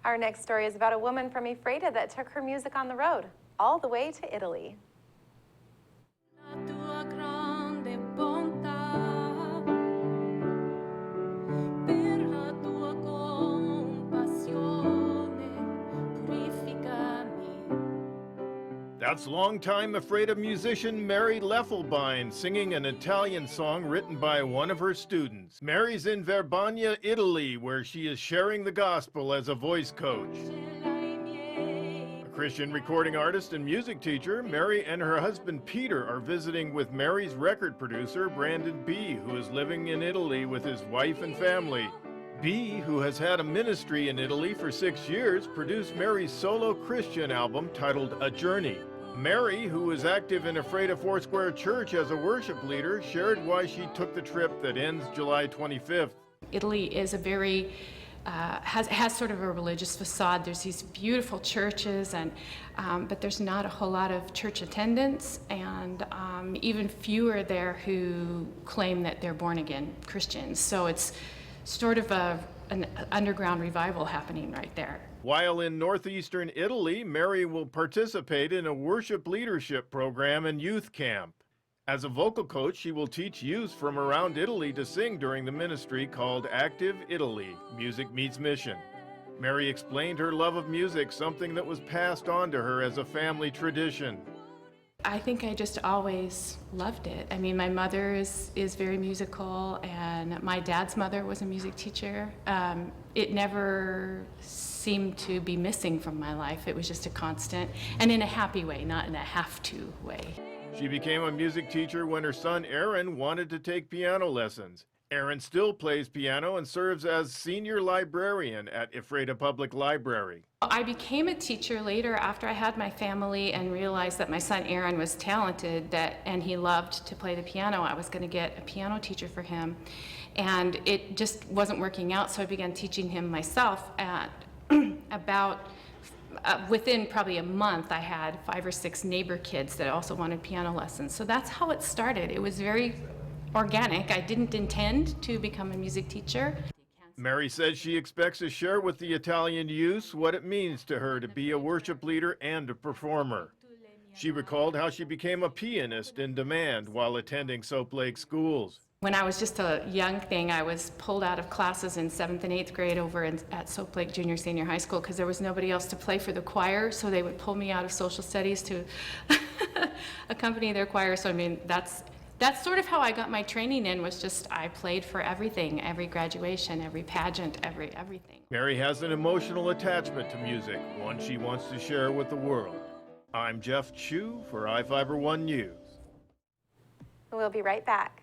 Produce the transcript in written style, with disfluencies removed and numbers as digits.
Our next story is about a woman from Ephrata that took her music on the road, all the way to Italy. That's longtime Ephrata musician Mary Leffelbein singing an Italian song written by one of her students. Mary's in Verbania, Italy, where she is sharing the gospel as a voice coach. A Christian recording artist and music teacher, Mary and her husband Peter are visiting with Mary's record producer, Brandon B., who is living in Italy with his wife and family. B., who has had a ministry in Italy for 6 years, produced Mary's solo Christian album titled A Journey. Mary, who is active in Ephrata Foursquare Church as a worship leader, shared why she took the trip that ends July 25th. Italy is a very, has sort of a religious facade. There's these beautiful churches, and but there's not a whole lot of church attendance, and even fewer there who claim that they're born-again Christians. So it's sort of an underground revival happening right there. While in northeastern Italy, Mary will participate in a worship leadership program and youth camp. As a vocal coach, she will teach youth from around Italy to sing during the ministry called Active Italy, Music Meets Mission. Mary explained her love of music, something that was passed on to her as a family tradition. I think I just always loved it. I mean, my mother is very musical, and my dad's mother was a music teacher. It never seemed to be missing from my life. It was just a constant, and in a happy way, not in a have-to way. She became a music teacher when her son Aaron wanted to take piano lessons. Aaron still plays piano and serves as senior librarian at Ephrata Public Library. I became a teacher later after I had my family and realized that my son Aaron was talented and he loved to play the piano. I was going to get a piano teacher for him, and it just wasn't working out, so I began teaching him myself. At about within probably a month, I had 5 or 6 neighbor kids that also wanted piano lessons. So that's how it started. It was very organic. I didn't intend to become a music teacher. Mary says she expects to share with the Italian youth what it means to her to be a worship leader and a performer. She recalled how she became a pianist in demand while attending Soap Lake schools. When I was just a young thing, I was pulled out of classes in 7th and 8th grade over at Soap Lake Junior Senior High School because there was nobody else to play for the choir, so they would pull me out of social studies to accompany their choir. So I mean, that's sort of how I got my training in, was just I played for everything, every graduation, every pageant, everything. Mary has an emotional attachment to music, one she wants to share with the world. I'm Jeff Chu for iFIBER 1 News. We'll be right back.